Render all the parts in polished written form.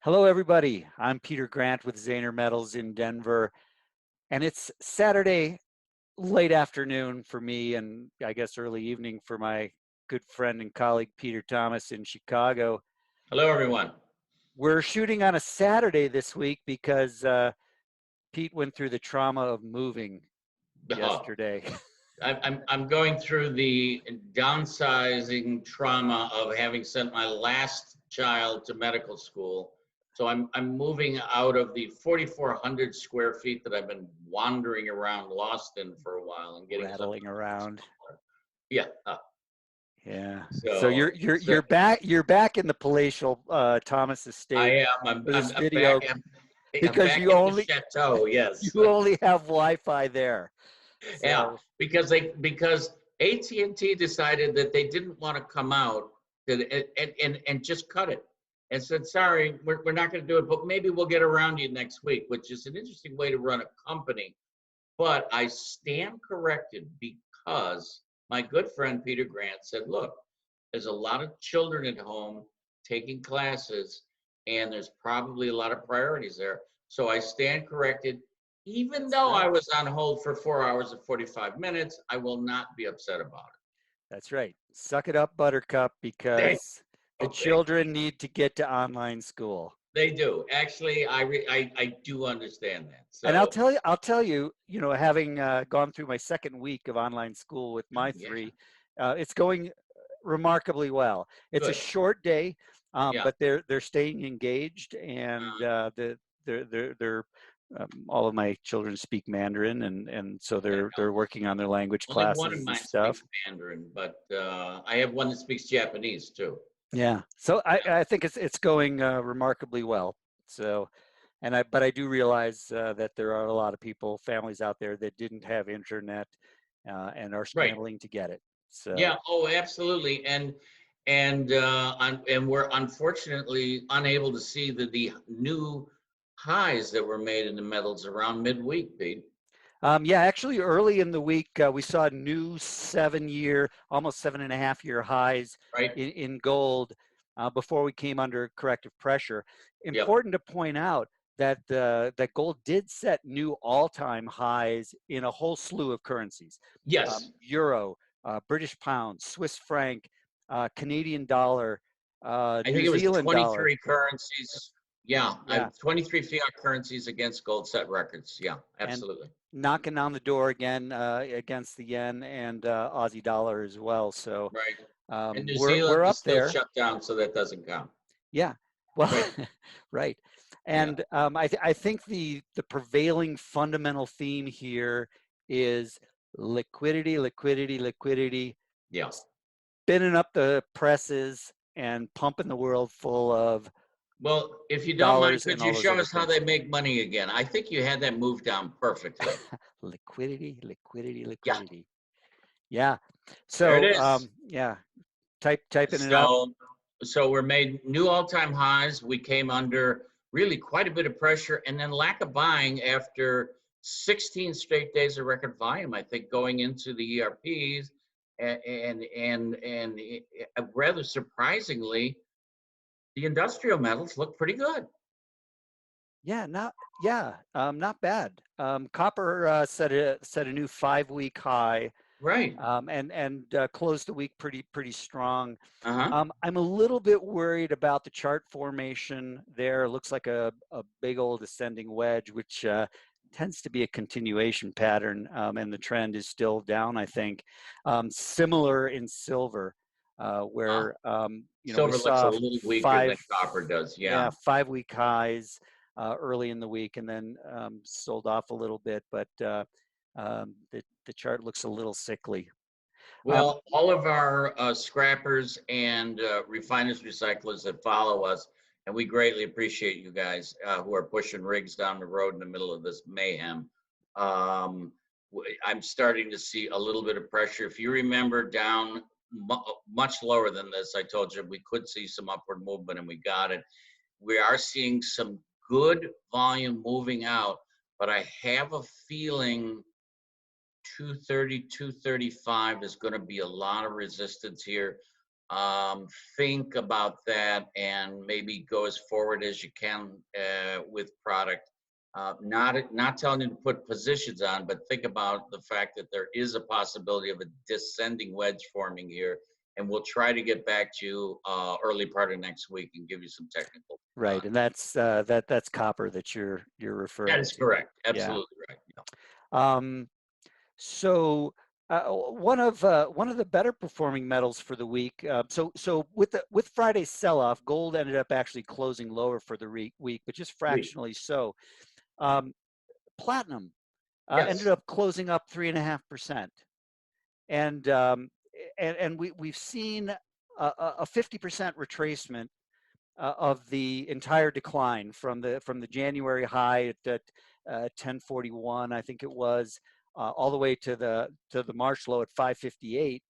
Hello, everybody. I'm Peter Grant with Zaner Metals in Denver, and it's Saturday late afternoon for me, and I guess early evening for my good friend and colleague Peter Thomas in Chicago. Hello, everyone. We're shooting on a Saturday this week because Pete went through the trauma of moving Oh, yesterday. I'm going through the downsizing trauma of having sent my last child to medical school. So I'm moving out of the 4,400 square feet that I've been wandering around lost in for a while and getting Rattling something around. smaller. Yeah. Yeah. So So, you're you're so you're back you're back in the palatial Thomas I estate am. I'm, for this I'm, I'm back. video I'm because back you at the only chateau. Yes. you only have Wi-Fi there. Yeah, So because AT&T decided that they didn't want to come out and just cut it and said, sorry, we're not going to do it, but maybe we'll get around you next week, which is an interesting way to run a company. But I stand corrected because my good friend Peter Grant said, look, there's a lot of children at home taking classes, and there's probably a lot of priorities there. So I stand corrected. Even that's though I right. was on hold for 4 hours and 45 minutes, I will not be upset about That's right. Suck it up, Buttercup, it. because the Okay, children need to get to online school. they do. Actually, I do understand that. And So I'll tell you, having gone through my second week of online school with my yeah, three, it's going remarkably well. It's a good. short day, Yeah, but they're staying engaged, and they're all of my children speak Mandarin, and so yeah. they're working on their language Only one of classes and mine stuff. speaks Mandarin, but I have one that speaks Japanese too. Yeah, so I think it's going remarkably well. So, but I do realize that there are a lot of people, families out there that didn't have internet and are Right. scrambling to get it. So Yeah. Oh, absolutely. And we're unfortunately unable to see the new highs that were made in the metals around midweek, Pete. yeah, actually, early in the week we saw new 7-year, almost 7.5-year highs Right. in gold before we came under corrective pressure. Yep. Important to point out that that gold did set new all-time highs in a whole slew of currencies: Yes. euro, British pound, Swiss franc, Canadian dollar, I New think it was Zealand dollar. 23 currencies. Yeah, Yeah, 23 fiat currencies against gold set records. Yeah, and absolutely. knocking on the door again against the yen and Aussie dollar as well. So Right. And New Zealand we're is up still there. shut down, so that doesn't count. Yeah. Well, Right. right. Yeah. And I think the prevailing fundamental theme here is liquidity, liquidity, liquidity, Yeah. spinning up the presses and pumping the world full of Well, if you don't mind, dollars could and you all those show other us how they things. make money again? I think you had that move down perfectly. Liquidity, liquidity, Yeah, liquidity. Yeah. there it So is. yeah, typing it up. So, so we're made new all-time highs. We came under really quite a bit of pressure, and then lack of buying after 16 straight days of record volume. I think going into the ERPs, and rather surprisingly, the industrial metals look pretty good. Not bad. Copper set a new 5-week high, Right. and closed the week pretty strong. Uh-huh. I'm a little bit worried about the chart formation there. It looks like a big old ascending wedge, which tends to be a continuation pattern, and the trend is still down, I think. Similar in silver, Uh, where we Silver looks a saw little weaker than five, copper does. yeah, Yeah. 5-week highs early in the week, and then sold off a little bit, but the chart looks a little sickly. Um, Well, all of our scrappers and refiners, recyclers that follow us, and we greatly appreciate you guys who are pushing rigs down the road in the middle of this mayhem. Um, I'm starting to see a little bit of pressure. If you remember down much lower than this, I told you we could see some upward movement, and we got it. We are seeing some good volume moving out, but I have a feeling 230, 235 is going to be a lot of resistance here. think about that and maybe go as forward as you can with product. Not telling you to put positions on, but think about the fact that there is a possibility of a descending wedge forming here, and we'll try to get back to you early part of next week and give you some technical. Right, and that's copper that you're That referring is to. correct. Yeah. Absolutely right. Yeah. Um, so one of the better performing metals for the week. So with Friday's sell-off, gold ended up actually closing lower for the week, but just Sweet. fractionally so. Um, Platinum ended Yes. up closing up 3.5%, and we've seen a 50% retracement of the entire decline from the January high at 1041, I think it was, all the way to the March low at 558.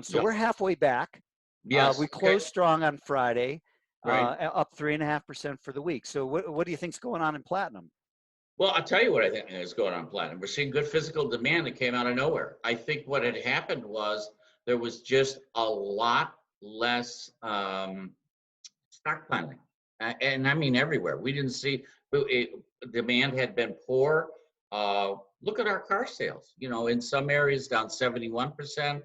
So Yep. we're halfway back. Yes. We Okay. closed strong on Friday, Right. up 3.5% for the week. So what do you think's going on in platinum? Well, I'll tell you what I think is going on, Platinum. We're seeing good physical demand that came out of nowhere. I think what had happened was there was just a lot less stockpiling. And I mean everywhere. We didn't see demand had been poor. Look at our car sales. You know, in some areas down 71%.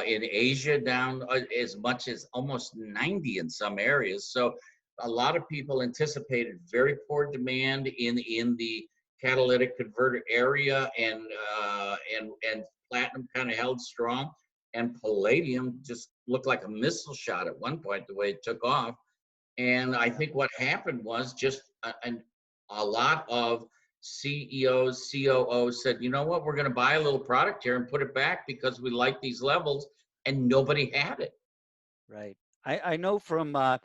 In Asia, down as much as almost 90 in some areas. So a lot of people anticipated very poor demand in the catalytic converter area, and platinum kind of held strong, and palladium just looked like a missile shot at one point the way it took off. And I think what happened was just a lot of CEOs, COOs said, you know what, we're going to buy a little product here and put it back because we like these levels, and nobody had it. Right. I know from I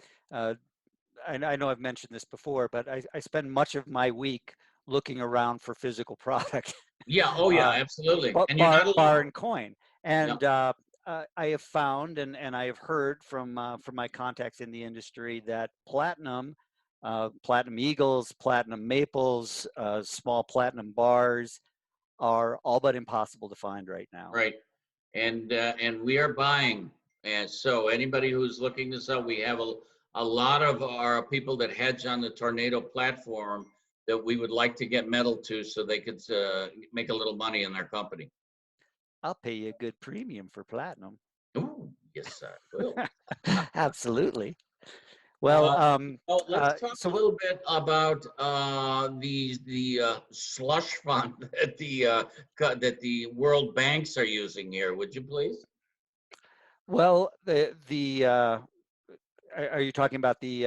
know I've mentioned this before, but I spend much of my week looking around for physical product, Yeah, oh yeah, uh, absolutely. And you're bar not alone. bar and coin. Yeah, And I have found and I have heard from my contacts in the industry that platinum, platinum eagles, platinum maples, small platinum bars are all but impossible to find right now. right. And we are buying. And so anybody who's looking to sell, we have a lot of our people that hedge on the Tornado platform that we would like to get metal to so they could make a little money in their company. I'll pay you a good premium for platinum. Ooh, yes, I will. Absolutely. Well, Uh, oh, let's talk a so little bit about the slush fund that the world banks are using here. Would you please? well, are you talking about the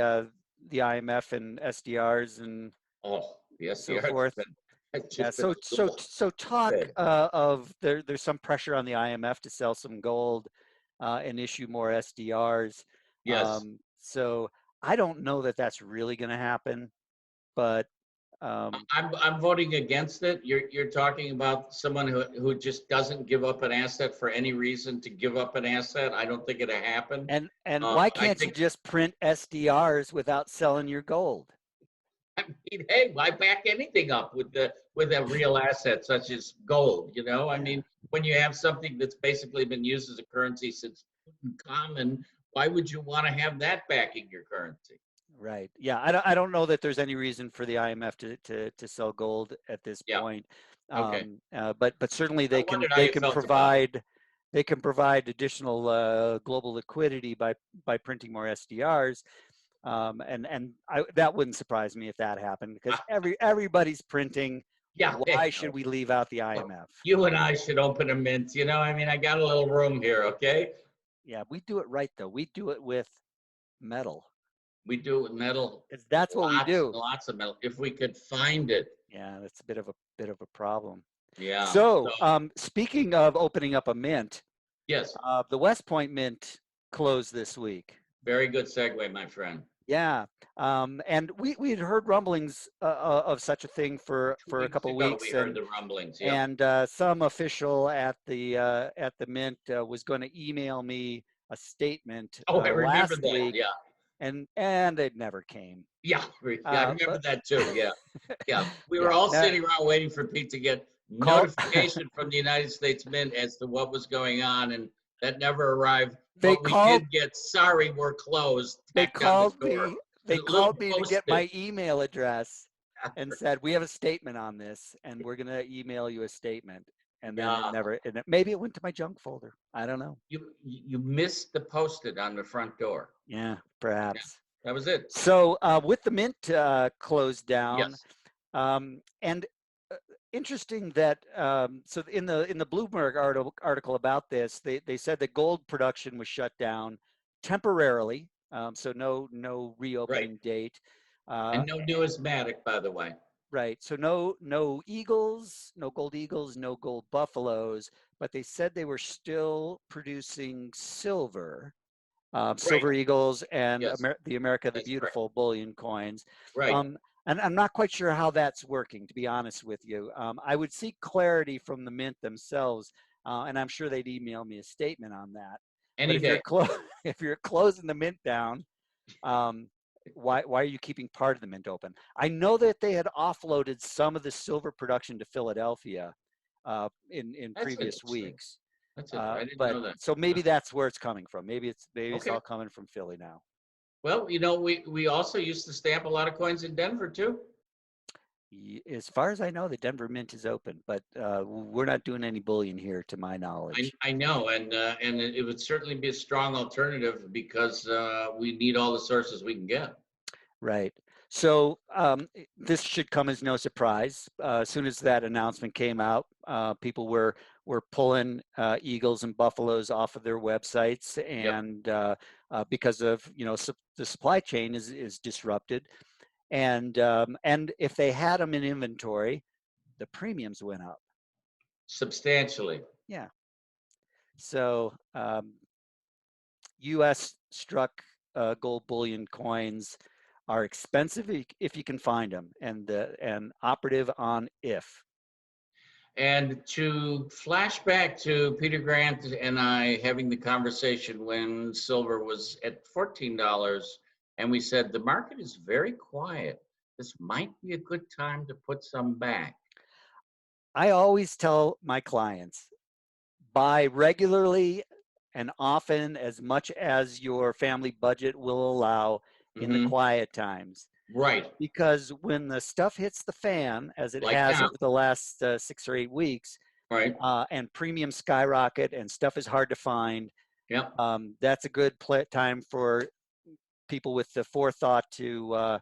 IMF and SDRs and Oh, the so SDR forth? has Yeah. just been So talk good. of there's some pressure on the IMF to sell some gold and issue more SDRs. Yes. So I don't know that that's really going to happen, but I'm voting against it. You're talking about someone who just doesn't give up an asset for any reason to give up an asset. I don't think it'll happen. and why I can't you think, just print SDRs without selling your gold? I mean, hey, why back anything up with a real asset such as gold? You know, I Yeah. mean, when you have something that's basically been used as a currency since common, why would you want to have that backing your currency? Right. Yeah. I don't know that there's any reason for the IMF to sell gold at this Yeah. point. Okay. But certainly I they can wondered how you felt about it. they can provide additional global liquidity by printing more SDRs. That wouldn't surprise me if that happened because everybody's printing. Yeah. Why should we leave out the Look, IMF? you and I should open a mint. You know, I mean, I got a little room here, okay? Yeah, we do it right though. We do it with metal. We do it with metal, That's what we lots and do. lots of metal, if we could find it. Yeah, that's a bit of a problem. Yeah. So, So, speaking of opening up a mint, yes, the West Point Mint closed this week. very good segue, my friend. Yeah, and we had heard rumblings of such a thing Two for a weeks couple of ago, we weeks, heard the rumblings. Yep. and some official at the mint was going to email me a statement Oh, I remember last that. week, Yeah. and it never came. Yeah. Yeah. I remember But that too. Yeah. Yeah. We were yeah, all now, sitting around waiting for Pete to get call notification from the United States Mint as to what was going on. And That never arrived. They But we called did get, sorry, we're closed, they tacked on the called door. me A they little called me to get post-it. my email address and said, "We have a statement on this and we're going to email you a statement." And then Yeah, maybe it went to my junk folder. I don't know. you missed the post-it on the front door. Yeah, Yeah, perhaps. that was it. So with the mint closed down, Yes, and interesting that so in the Bloomberg article about this, they said that gold production was shut down temporarily, so no right. reopening date. Uh, And no numismatic, by the way. right, so no eagles, no gold eagles, no gold buffaloes, but they said they were still producing silver, Right. silver eagles and Yes, The America the that's correct. Beautiful bullion coins. Right. Um, and I'm not quite sure how that's working, to be honest with you. I would seek clarity from the mint themselves, and I'm sure they'd email me a statement on that. But Any if you're day. if you're closing the mint down, um, why are you keeping part of the mint open? I know that they had offloaded some of the silver production to Philadelphia in That's previous interesting. weeks. That's it. I didn't But know that. so maybe that's where it's coming from. Maybe it's Okay. all coming from Philly now. Well, we also used to stamp a lot of coins in Denver too. As far as I know, the Denver Mint is open, but we're not doing any bullion here, to my I, knowledge. I know, and it would certainly be a strong alternative because we need all the sources we can get. Right. So this should come as no surprise. As soon as that announcement came out, people were pulling eagles and buffaloes off of their websites, Yep. and because of the supply chain is disrupted, and if they had them in inventory, the premiums went up. Substantially. Yeah. So U.S. struck gold bullion coins are expensive if you can find them, and operative on if. And to flash back to Peter Grant and I having the conversation when silver was at $14, and we said the market is very quiet. This might be a good time to put some back. I always tell my clients, buy regularly and often as much as your family budget will allow in the Hmm. quiet times. Right. Because when the stuff hits the fan, as it Like has now. over the last 6 or 8 weeks, Right. and premiums skyrocket and stuff is hard to find, Yep. that's a good time for people with the forethought to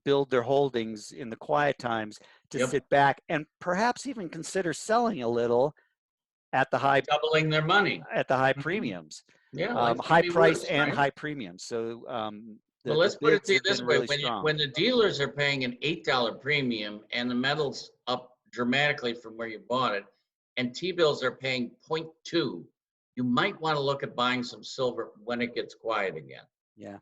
build their holdings in the quiet times, to Yep. sit back and perhaps even consider selling a little at the high Doubling their money. Mhm. premiums, Yeah, life can high be price worse, and right? high premiums. So Well, the let's put it bids to you have this been way: really strong. when the dealers are paying an $8 premium and the metal's up dramatically from where you bought it, and T-bills are paying point 0.2, you might want to look at buying some silver when it gets quiet again. Yeah,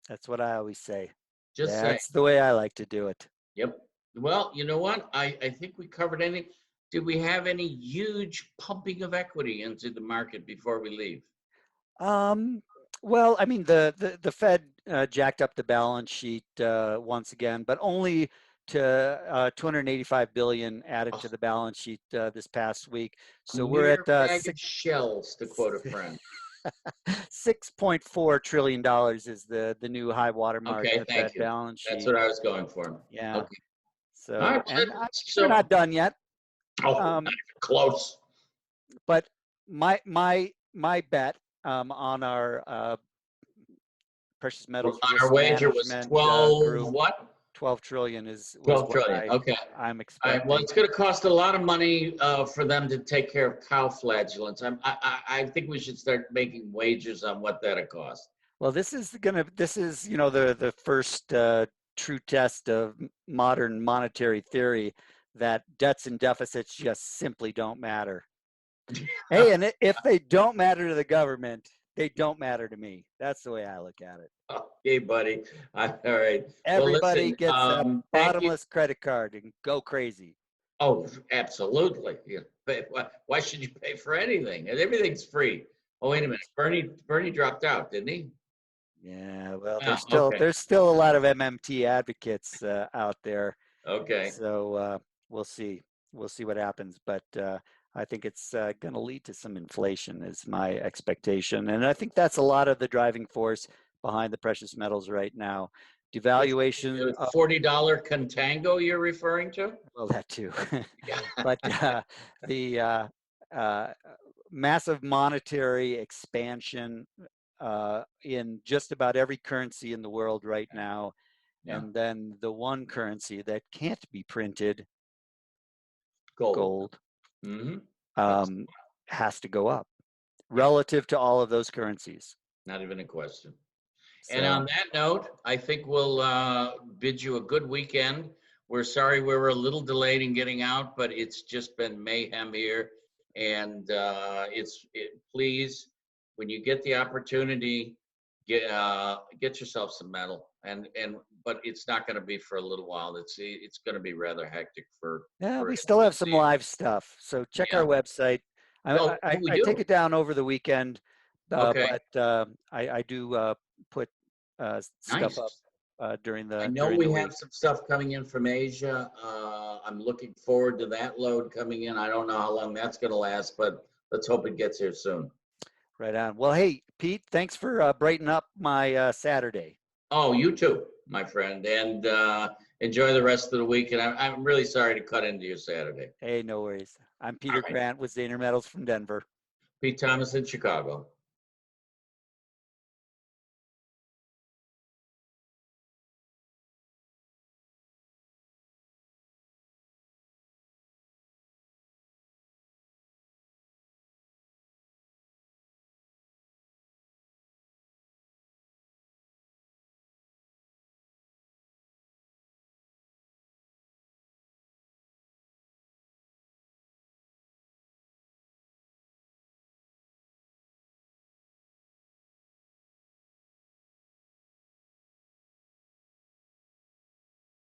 that's what I always say. Just say, That's the way I like to do it. yep. Well, you know what? I think we covered any. Did we have any huge pumping of equity into the market before we leave? Um, well, I mean, the Fed jacked up the balance sheet once again, but only to 285 billion added Oh, to the balance sheet this past week. a So we're mere at bag of shells, to quote a friend. $6.4 trillion is the new high water mark Okay, at thank that you. balance That's sheet. what I was going for. Yeah. Okay. All So, right. and we're So, not done yet. oh, not Um, even close. but my bet on our precious On metals our risk wager was management 12, group, what? 12 trillion was 12 what trillion. Okay. I'm All right. Well, expecting. it's going to cost a lot of money for them to take care of cow flagellants. I think we should start making wagers on what that'll cost. Well, this is the first true test of modern monetary theory, that debts and deficits just simply don't matter. Hey, and if they don't matter to the government, they don't matter to me. That's the way I look at it. Okay, buddy. All right. Well, Everybody listen, gets a thank you. bottomless credit card and go crazy. Oh, absolutely. Yeah. But why should you pay for anything? And everything's free. Oh, wait a minute. Bernie dropped out, didn't he? Yeah, well, Oh, okay. there's still a lot of MMT advocates out there. Okay. So we'll see what happens. But I think it's going to lead to some inflation, is my expectation. And I think that's a lot of the driving force behind the precious metals right now. Which Devaluation of, $40 contango you're referring to? well, that too. Yeah. But the uh, massive monetary expansion in just about every currency in the world right now. Yeah. And then the one currency that can't be printed, Gold. gold, Mm-hmm. um, has to go up Yeah. relative to all of those currencies. Not even a question. And So, on that note, I think we'll bid you a good weekend. We're sorry we were a little delayed in getting out, but it's just been mayhem here. And please, when you get the opportunity, get yourself some metal. But it's not going to be for a little while. It's going to be rather hectic yeah, for we at still have least some a year. live stuff. So check our Yeah. website. Oh, we I take do. it down over the weekend, Okay. but I do put stuff Nice. up I know during the we have week. some stuff coming in from Asia. I'm looking forward to that load coming in. I don't know how long that's going to last, but let's hope it gets here soon. Right on. Well, hey, Pete, thanks for brightening up my Saturday. Oh, you too, my friend, and enjoy the rest of the week. And I'm really sorry to cut into your Saturday. Hey, no worries. I'm All Peter right. Grant with Zaner Metals from Denver. Pete Thomas in Chicago.